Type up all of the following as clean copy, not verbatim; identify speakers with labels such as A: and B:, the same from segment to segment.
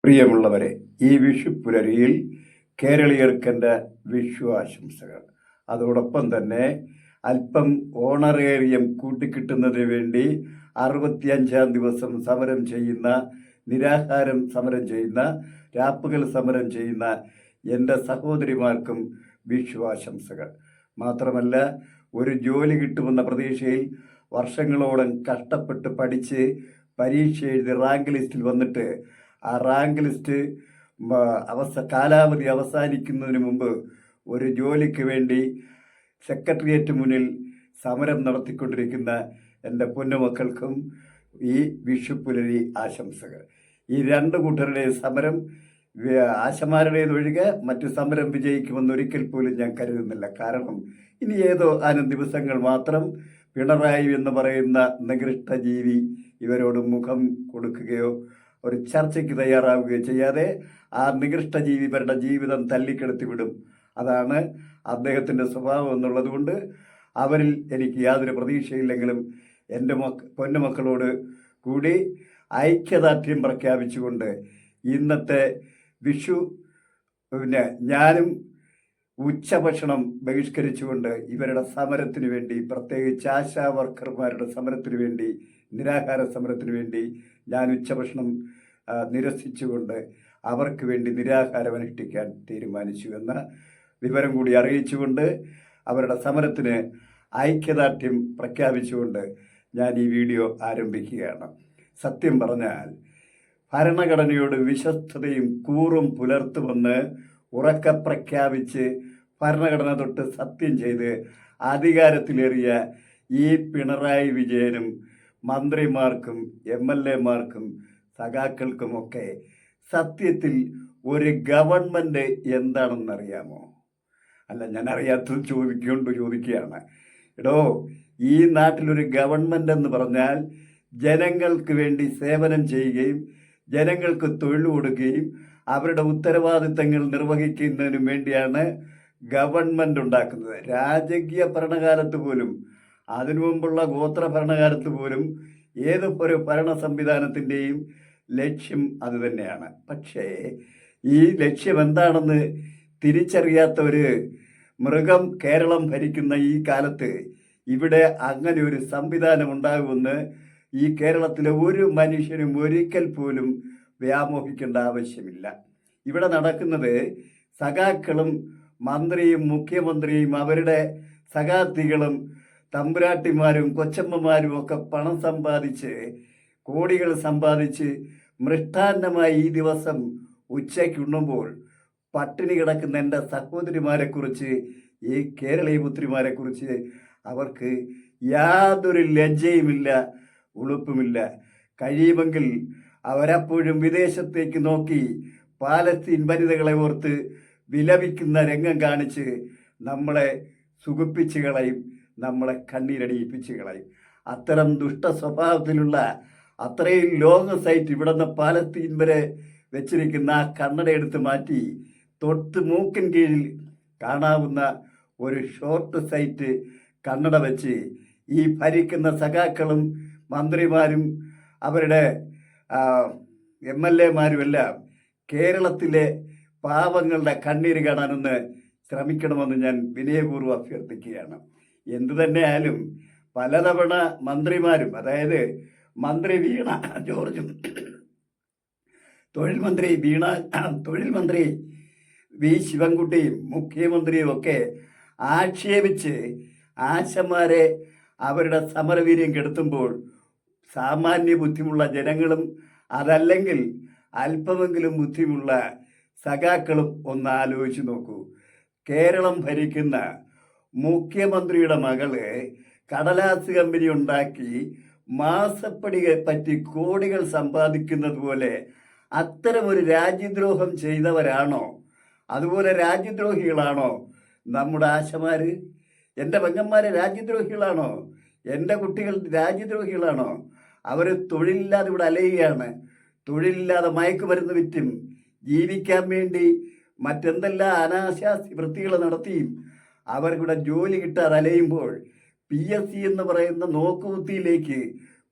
A: പ്രിയമുള്ളവരെ, ഈ വിഷുപ്പുലരിയിൽ കേരളീയർക്കെൻ്റെ വിഷു ആശംസകൾ. അതോടൊപ്പം തന്നെ അല്പം ഓണറേറിയം കൂട്ടിക്കിട്ടുന്നതിന് വേണ്ടി 65-ാം ദിവസം സമരം ചെയ്യുന്ന, നിരാഹാരം സമരം ചെയ്യുന്ന, രാപ്പകൽ സമരം ചെയ്യുന്ന എൻ്റെ സഹോദരിമാർക്കും വിഷു ആശംസകൾ. മാത്രമല്ല, ഒരു ജോലി കിട്ടുമെന്ന പ്രതീക്ഷയിൽ വർഷങ്ങളോളം കഷ്ടപ്പെട്ട് പഠിച്ച് പരീക്ഷ എഴുതി റാങ്ക് ലിസ്റ്റിൽ വന്നിട്ട് ആ റാങ്ക് ലിസ്റ്റ് കാലാവധി അവസാനിക്കുന്നതിന് മുമ്പ് ഒരു ജോലിക്ക് വേണ്ടി സെക്രട്ടേറിയറ്റ് മുന്നിൽ സമരം നടത്തിക്കൊണ്ടിരിക്കുന്ന എൻ്റെ പൊന്നുമക്കൾക്കും ഈ വിഷുപ്പുലരി ആശംസകൾ. ഈ രണ്ട് കൂട്ടരുടെ സമരം ആശമാരുടേതൊഴികെ മറ്റു സമരം വിജയിക്കുമെന്ന് ഒരിക്കൽ പോലും ഞാൻ കരുതുന്നില്ല. കാരണം ഇനി ഏതോ ദിവസങ്ങൾ മാത്രം പിണറായി എന്ന് പറയുന്ന നികൃഷ്ട ജീവി ഇവരോട് മുഖം കൊടുക്കുകയോ ഒരു ചർച്ചയ്ക്ക് തയ്യാറാവുകയോ ചെയ്യാതെ ആ നികൃഷ്ട ജീവികളുടെ ജീവിതം തല്ലിക്കെടുത്തി വിടും. അതാണ് അദ്ദേഹത്തിൻ്റെ സ്വഭാവം എന്നുള്ളത് കൊണ്ട് അവരിൽ എനിക്ക് യാതൊരു പ്രതീക്ഷയില്ലെങ്കിലും എൻ്റെ പൊന്നുമക്കളോട് കൂടി ഐക്യദാർഢ്യം പ്രഖ്യാപിച്ചുകൊണ്ട് ഇന്നത്തെ വിഷു ഞാനും ഉച്ചഭക്ഷണം ബഹിഷ്കരിച്ചുകൊണ്ട് ഇവരുടെ സമരത്തിന് വേണ്ടി, പ്രത്യേകിച്ച് ആശാ വർക്കർമാരുടെ സമരത്തിന് വേണ്ടി, നിരാഹാര സമരത്തിന് വേണ്ടി ഞാൻ ഉച്ചഭക്ഷണം നിരസിച്ചുകൊണ്ട് അവർക്ക് വേണ്ടി നിരാഹാരം അനുഷ്ഠിക്കാൻ തീരുമാനിച്ചു എന്ന വിവരം കൂടി അറിയിച്ചുകൊണ്ട് അവരുടെ സമരത്തിന് ഐക്യദാർഢ്യം പ്രഖ്യാപിച്ചുകൊണ്ട് ഞാൻ ഈ വീഡിയോ ആരംഭിക്കുകയാണ്. സത്യം പറഞ്ഞാൽ ഭരണഘടനയോട് വിശ്വസ്തതയും കൂറും പുലർത്തുമെന്ന് ഉറക്കെ പ്രഖ്യാപിച്ച് ഭരണഘടന തൊട്ട് സത്യം ചെയ്ത് അധികാരത്തിലേറിയ ഈ പിണറായി വിജയനും മന്ത്രിമാർക്കും MLA-മാർക്കും സഖാക്കൾക്കുമൊക്കെ സത്യത്തിൽ ഒരു ഗവൺമെൻറ് എന്താണെന്നറിയാമോ? അല്ല, ഞാൻ അറിയാത്തത് ചോദിക്കുകയാണ്. എടോ, ഈ നാട്ടിലൊരു ഗവൺമെൻറ് എന്ന് പറഞ്ഞാൽ ജനങ്ങൾക്ക് വേണ്ടി സേവനം ചെയ്യുകയും ജനങ്ങൾക്ക് തൊഴിൽ കൊടുക്കുകയും അവരുടെ ഉത്തരവാദിത്തങ്ങൾ നിർവഹിക്കുന്നതിനും വേണ്ടിയാണ് ഗവൺമെൻറ് ഉണ്ടാക്കുന്നത്. രാജകീയ ഭരണകാലത്ത് പോലും, അതിനു മുമ്പുള്ള ഗോത്ര ഭരണകാലത്ത് പോലും ഏത് ഒരു ഭരണ സംവിധാനത്തിൻ്റെയും ലക്ഷ്യം അതുതന്നെയാണ്. പക്ഷേ ഈ ലക്ഷ്യം എന്താണെന്ന് തിരിച്ചറിയാത്ത ഒരു മൃഗം കേരളം ഭരിക്കുന്ന ഈ കാലത്ത് ഇവിടെ അങ്ങനെ ഒരു സംവിധാനം ഉണ്ടാകുമെന്ന് ഈ കേരളത്തിലെ ഒരു മനുഷ്യനും ഒരിക്കൽ പോലും വ്യാമോഹിക്കേണ്ട ആവശ്യമില്ല. ഇവിടെ നടക്കുന്നത് സഖാക്കളും മന്ത്രിയും മുഖ്യമന്ത്രിയും അവരുടെ സഖാത്തികളും തമ്പുരാട്ടിമാരും കൊച്ചമ്മമാരും ഒക്കെ പണം സമ്പാദിച്ച്, കോടികൾ സമ്പാദിച്ച് മൃഷ്ടാന്നമായി ഈ ദിവസം ഉച്ചയ്ക്കുണ്ണുമ്പോൾ പട്ടിണി കിടക്കുന്ന എൻ്റെ സഹോദരിമാരെക്കുറിച്ച്, ഈ കേരളീയ പുത്രിമാരെക്കുറിച്ച് അവർക്ക് യാതൊരു ലജ്ജയുമില്ല, ഉളുപ്പുമില്ല. കഴിയുമെങ്കിൽ അവരപ്പോഴും വിദേശത്തേക്ക് നോക്കി പാലസ്തീൻ വനിതകളെ ഓർത്ത് വിലപിക്കുന്ന രംഗം കാണിച്ച് നമ്മളെ സുഖിപ്പിച്ച് കളയും, നമ്മളെ കണ്ണീരടിയിപ്പിച്ച് കളയും. അത്തരം ദുഷ്ട സ്വഭാവത്തിലുള്ള അത്രയും ലോങ് സൈറ്റ് ഇവിടുന്ന് പാലസ്തീൻ വരെ വെച്ചിരിക്കുന്ന ആ കണ്ണട എടുത്ത് മാറ്റി തൊട്ട് മൂക്കിൻ കീഴിൽ കാണാവുന്ന ഒരു ഷോർട്ട് സൈറ്റ് കണ്ണട വെച്ച് ഈ ഭരിക്കുന്ന സഖാക്കളും മന്ത്രിമാരും അവരുടെ MLA-മാരും എല്ലാം കേരളത്തിലെ പാവങ്ങളുടെ കണ്ണീര് കാണാനൊന്ന് ശ്രമിക്കണമെന്ന് ഞാൻ വിനയപൂർവ്വം അഭ്യർത്ഥിക്കുകയാണ്. എന്തു തന്നെയായാലും പലതവണ മന്ത്രിമാരും, അതായത് മന്ത്രി വീണ ജോർജും തൊഴിൽ മന്ത്രി വി ശിവൻകുട്ടിയും മുഖ്യമന്ത്രിയും ഒക്കെ ആക്ഷേപിച്ച് ആശമാരെ അവരുടെ സമരവീര്യം കെടുത്തുമ്പോൾ സാമാന്യ ബുദ്ധിമുള്ള ജനങ്ങളും അതല്ലെങ്കിൽ അല്പമെങ്കിലും ബുദ്ധിമുള്ള സഖാക്കളും ഒന്ന് ആലോചിച്ച് നോക്കൂ. കേരളം ഭരിക്കുന്ന മുഖ്യമന്ത്രിയുടെ മകള് കടലാസ് കമ്പനി ഉണ്ടാക്കി മാസപ്പടി പറ്റി കോടികൾ സമ്പാദിക്കുന്നത് പോലെ അത്തരമൊരു രാജ്യദ്രോഹം ചെയ്തവരാണോ? അതുപോലെ രാജ്യദ്രോഹികളാണോ നമ്മുടെ ആശമാര്? എൻ്റെ പെങ്ങന്മാരെ രാജ്യദ്രോഹികളാണോ? എൻ്റെ കുട്ടികൾ രാജ്യദ്രോഹികളാണോ? അവർ തൊഴിലില്ലാതെ ഇവിടെ അലയുകയാണ്. തൊഴിലില്ലാതെ മയക്കുമരുന്ന് വിറ്റും ജീവിക്കാൻ വേണ്ടി മറ്റെന്തെല്ലാം അനാശാസ്യ വൃത്തികൾ നടത്തിയും അവർക്കിവിടെ ജോലി കിട്ടാതെ അലയുമ്പോൾ PSC എന്ന് പറയുന്ന നോക്കുകുത്തിയിലേക്ക്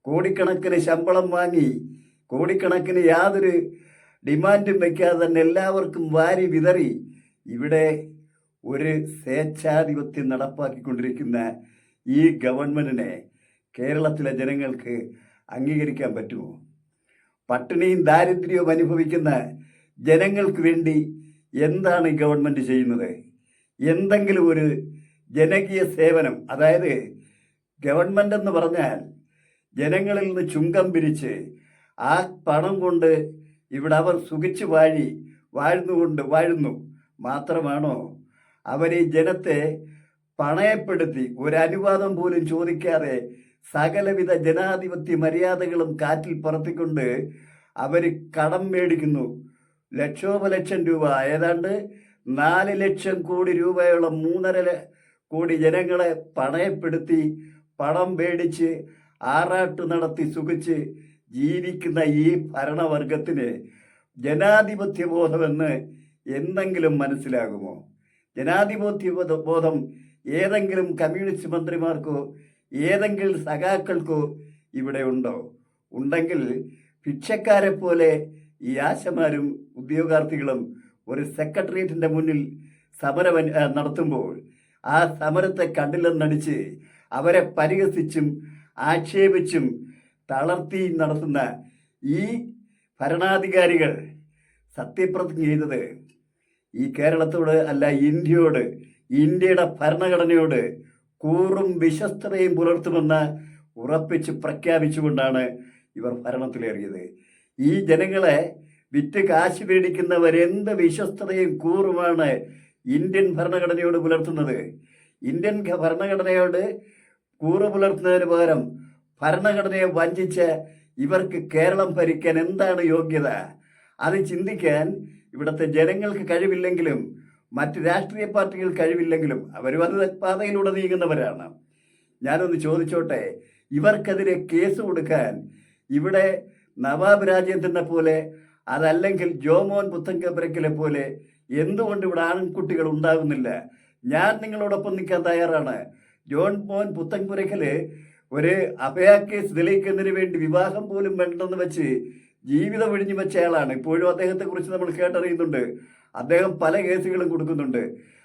A: കോടിക്കണക്കിന് ശമ്പളം വാങ്ങി, കോടിക്കണക്കിന് യാതൊരു ഡിമാൻഡും വയ്ക്കാതെ തന്നെ എല്ലാവർക്കും വാരി വിതറി ഇവിടെ ഒരു സ്വേച്ഛാധിപത്യം നടപ്പാക്കിക്കൊണ്ടിരിക്കുന്ന ഈ ഗവൺമെൻറ്റിനെ കേരളത്തിലെ ജനങ്ങൾക്ക് അംഗീകരിക്കാൻ പറ്റുമോ? പട്ടിണിയും ദാരിദ്ര്യവും അനുഭവിക്കുന്ന ജനങ്ങൾക്ക് വേണ്ടി എന്താണ് ഈ ഗവൺമെൻറ് ചെയ്യുന്നത്? എന്തെങ്കിലും ഒരു ജനകീയ സേവനം, അതായത് ഗവൺമെൻറ് എന്ന് പറഞ്ഞാൽ ജനങ്ങളിൽ നിന്ന് ചുങ്കം പിരിച്ച് ആ പണം കൊണ്ട് ഇവിടെ അവർ സുഖിച്ച് വാഴുന്നു മാത്രമാണോ? അവർ ഈ ജനത്തെ പണയപ്പെടുത്തി ഒരനുവാദം പോലും ചോദിക്കാതെ സകലവിധ ജനാധിപത്യ മര്യാദകളും കാറ്റിൽ പറത്തിക്കൊണ്ട് അവർ കടം മേടിക്കുന്നു. ലക്ഷോപലക്ഷം രൂപ, ഏതാണ്ട് 4 ലക്ഷം കോടി രൂപയോളം 3.5 കോടി ജനങ്ങളെ പണയപ്പെടുത്തി പണം മേടിച്ച് ആറാട്ട് നടത്തി സുഖിച്ച് ജീവിക്കുന്ന ഈ ഭരണവർഗത്തിന് ജനാധിപത്യ ബോധമെന്ന് എന്തെങ്കിലും മനസ്സിലാകുമോ? ജനാധിപത്യ ബോധം ഏതെങ്കിലും കമ്മ്യൂണിസ്റ്റ് മന്ത്രിമാർക്കോ ഏതെങ്കിലും സഖാക്കൾക്കോ ഇവിടെ ഉണ്ടോ? ഉണ്ടെങ്കിൽ ഭിക്ഷക്കാരെ പോലെ ഈ ആശമാരും ഉദ്യോഗാർത്ഥികളും ഒരു സെക്രട്ടേറിയറ്റിൻ്റെ മുന്നിൽ സമരം നടത്തുമ്പോൾ ആ സമരത്തെ കണ്ടില്ലെന്നടിച്ച് അവരെ പരിഹസിച്ചും ആക്ഷേപിച്ചും തളർത്തി നടത്തുന്ന ഈ ഭരണാധികാരികൾ സത്യപ്രതിജ്ഞ ചെയ്തത് ഈ കേരളത്തോട് അല്ല, ഇന്ത്യയോട്, ഇന്ത്യയുടെ ഭരണഘടനയോട് കൂറും വിശ്വസ്തതയും പുലർത്തുമെന്ന് ഉറപ്പിച്ച് പ്രഖ്യാപിച്ചുകൊണ്ടാണ് ഇവർ ഭരണത്തിലേറിയത്. ഈ ജനങ്ങളെ വിറ്റ് കാശ് മേടിക്കുന്നവരെന്ത് വിശ്വസ്തതയും കൂറുമാണ് ഇന്ത്യൻ ഭരണഘടനയോട് പുലർത്തുന്നത്? ഇന്ത്യൻ ഭരണഘടനയോട് കൂറ് പുലർത്തുന്നതിന് പകരം ഭരണഘടനയെ വഞ്ചിച്ച് ഇവർക്ക് കേരളം ഭരിക്കാൻ എന്താണ് യോഗ്യത? അത് ചിന്തിക്കാൻ ഇവിടുത്തെ ജനങ്ങൾക്ക് കഴിവില്ലെങ്കിലും മറ്റ് രാഷ്ട്രീയ പാർട്ടികൾ കഴിവില്ലെങ്കിലും അവരും അത് പാതയിലൂടെ നീങ്ങുന്നവരാണ്. ഞാനൊന്ന് ചോദിച്ചോട്ടെ, ഇവർക്കെതിരെ കേസ് കൊടുക്കാൻ ഇവിടെ നവാബ് രാജ്യത്തിനെ പോലെ അതല്ലെങ്കിൽ ജോമോൻ പുത്തൻകപ്പരക്കലെ പോലെ എന്തുകൊണ്ട് ഇവിടെ ആൺകുട്ടികൾ ഉണ്ടാകുന്നില്ല? ഞാൻ നിങ്ങളോടൊപ്പം നിൽക്കാൻ തയ്യാറാണ്. ജോൺ മോൻ പുത്തൻപുരക്കല് ഒരു അഭയ കേസ് തെളിയിക്കുന്നതിന് വേണ്ടി വിവാഹം പോലും വേണ്ടെന്ന് വെച്ച് ജീവിതം ഒഴിഞ്ഞു വെച്ച ആളാണ്. ഇപ്പോഴും അദ്ദേഹത്തെക്കുറിച്ച് നമ്മൾ കേട്ടറിയുന്നുണ്ട്. അദ്ദേഹം പല കേസുകളും കൊടുക്കുന്നുണ്ട്.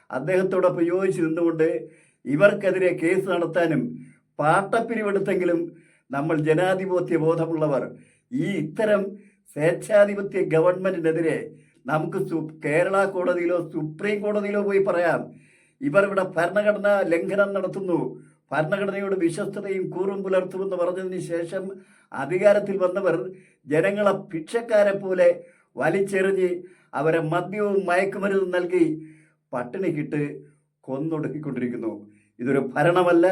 A: അദ്ദേഹത്തോടൊപ്പം യോജിച്ച് നിന്നുകൊണ്ട് ഇവർക്കെതിരെ കേസ് നടത്താനും പാട്ടപ്പിരിവെടുത്തെങ്കിലും നമ്മൾ ജനാധിപത്യ ബോധമുള്ളവർ ഈ ഇത്തരം സ്വേച്ഛാധിപത്യ ഗവൺമെന്റിനെതിരെ നമുക്ക് കേരള കോടതിയിലോ സുപ്രീം കോടതിയിലോ പോയി പറയാം. ഇവർ ഇവിടെ ഭരണഘടന ലംഘനം നടത്തുന്നു, ഭരണഘടനയോട് വിശ്വസ്തതയും കൂറും പുലർത്തുമെന്ന് പറഞ്ഞതിന് ശേഷം അധികാരത്തിൽ വന്നവർ ജനങ്ങളെ ഭിക്ഷക്കാരെ പോലെ വലിച്ചെറിഞ്ഞ് അവരെ മദ്യവും മയക്കുമരുന്നും നൽകി പട്ടിണിക്കിട്ട് കൊന്നൊടുക്കിക്കൊണ്ടിരിക്കുന്നു. ഇതൊരു ഭരണമല്ല.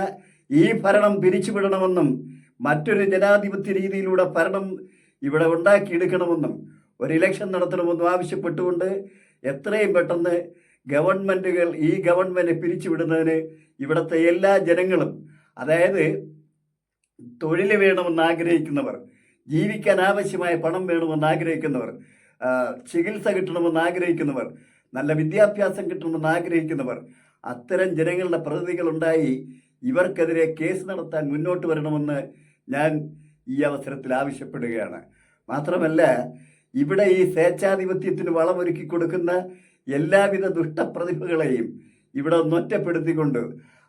A: ഈ ഭരണം പിരിച്ചുവിടണമെന്നും മറ്റൊരു ജനാധിപത്യ രീതിയിലൂടെ ഭരണം ഇവിടെ ഉണ്ടാക്കിയെടുക്കണമെന്നും ഒരു ഇലക്ഷൻ നടത്തണമെന്നും ആവശ്യപ്പെട്ടുകൊണ്ട് എത്രയും പെട്ടെന്ന് ഗവൺമെൻറ്റുകൾ ഈ ഗവൺമെൻറ് പിരിച്ചുവിടുന്നതിന് ഇവിടുത്തെ എല്ലാ ജനങ്ങളും, അതായത് തൊഴിൽ വേണമെന്ന് ആഗ്രഹിക്കുന്നവർ, ജീവിക്കാൻ ആവശ്യമായ പണം വേണമെന്ന് ആഗ്രഹിക്കുന്നവർ, ചികിത്സ കിട്ടണമെന്ന് ആഗ്രഹിക്കുന്നവർ, നല്ല വിദ്യാഭ്യാസം കിട്ടണമെന്ന് ആഗ്രഹിക്കുന്നവർ, അത്തരം ജനങ്ങളുടെ പ്രതിനിധികളുണ്ടായി ഇവർക്കെതിരെ കേസ് നടത്താൻ മുന്നോട്ട് വരണമെന്ന് ഞാൻ ഈ അവസരത്തിൽ ആവശ്യപ്പെടുകയാണ്. മാത്രമല്ല, ഇവിടെ ഈ സ്വേച്ഛാധിപത്യത്തിന് വളമൊരുക്കി കൊടുക്കുന്ന എല്ലാവിധ ദുഷ്ടപ്രതിഭകളെയും ഇവിടെ ഒന്നൊറ്റപ്പെടുത്തിക്കൊണ്ട്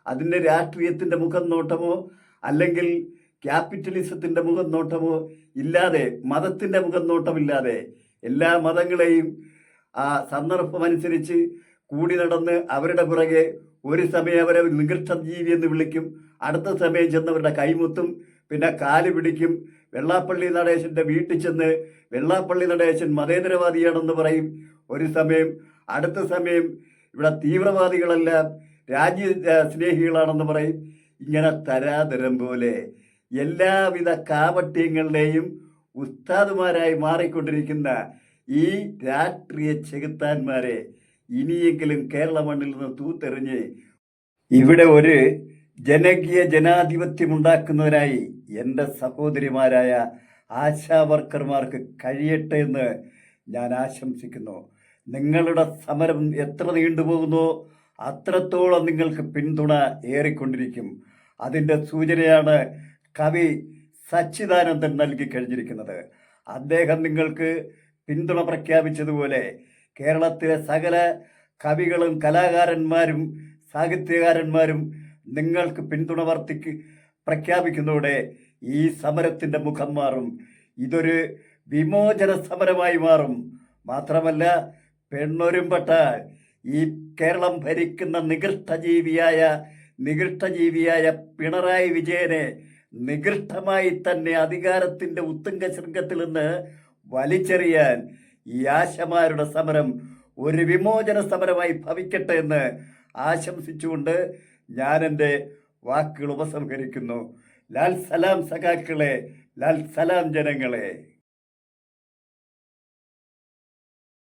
A: അതിൻ്റെ രാഷ്ട്രീയത്തിൻ്റെ മുഖം നോട്ടമോ അല്ലെങ്കിൽ ക്യാപിറ്റലിസത്തിൻ്റെ മുഖം നോട്ടമോ ഇല്ലാതെ, മതത്തിൻ്റെ മുഖം നോട്ടമില്ലാതെ എല്ലാ മതങ്ങളെയും ആ സന്ദർഭമനുസരിച്ച് കൂടി നടന്ന് അവരുടെ പുറകെ ഒരു സമയം അവരെ നികൃഷ്ടജീവി എന്ന് വിളിക്കും, അടുത്ത സമയം ചെന്നവരുടെ കൈമുത്തും, പിന്നെ കാല് പിടിക്കും. വെള്ളാപ്പള്ളി നടേശൻ്റെ വീട്ടിൽ ചെന്ന് വെള്ളാപ്പള്ളി നടേശൻ മതേതരവാദിയാണെന്ന് പറയും ഒരു സമയം, അടുത്ത സമയം ഇവിടെ തീവ്രവാദികളെല്ലാം രാജ്യ സ്നേഹികളാണെന്ന് പറയും. ഇങ്ങനെ തരാതരം പോലെ എല്ലാവിധ കാപട്യങ്ങളുടെയും ഉസ്താദുമാരായി മാറിക്കൊണ്ടിരിക്കുന്ന ഈ രാഷ്ട്രീയ ചെകുത്താന്മാരെ ഇനിയെങ്കിലും കേരള മണ്ണിൽ നിന്ന് തൂത്തെറിഞ്ഞ് ഇവിടെ ഒരു ജനകീയ ജനാധിപത്യം ഉണ്ടാക്കുന്നതിനായി എൻ്റെ സഹോദരിമാരായ ആശാവർക്കർമാർക്ക് കഴിയട്ടെ എന്ന് ഞാൻ ആശംസിക്കുന്നു. നിങ്ങളുടെ സമരം എത്ര നീണ്ടുപോകുന്നോ അത്രത്തോളം നിങ്ങൾക്ക് പിന്തുണ ഏറിക്കൊണ്ടിരിക്കും. അതിൻ്റെ സൂചനയാണ് കവി സച്ചിദാനന്ദൻ നൽകി കഴിഞ്ഞിരിക്കുന്നത്. അദ്ദേഹം നിങ്ങൾക്ക് പിന്തുണ പ്രഖ്യാപിച്ചതുപോലെ കേരളത്തിലെ സകല കവികളും കലാകാരന്മാരും സാഹിത്യകാരന്മാരും നിങ്ങൾക്ക് പിന്തുണ പ്രഖ്യാപിക്കുന്നതോടെ ഈ സമരത്തിൻ്റെ മുഖം മാറും. ഇതൊരു വിമോചന സമരമായി മാറും. മാത്രമല്ല, പെണ്ണൊരുമ്പെട്ടാൽ ഈ കേരളം ഭരിക്കുന്ന നികൃഷ്ടജീവിയായ പിണറായി വിജയനെ നികൃഷ്ടമായി തന്നെ അധികാരത്തിൻ്റെ ഉത്തുംഗ ശൃംഗത്തിൽ നിന്ന് വലിച്ചെറിയാൻ ഈ ആശമാരുടെ സമരം ഒരു വിമോചന സമരമായി ഭവിക്കട്ടെ എന്ന് ആശംസിച്ചുകൊണ്ട് ഞാൻ എൻ്റെ വാക്കുകൾ ഉപസംഹരിക്കുന്നു. ലാൽ സലാം സഖാക്കളെ, ലാൽ സലാം ജനങ്ങളെ.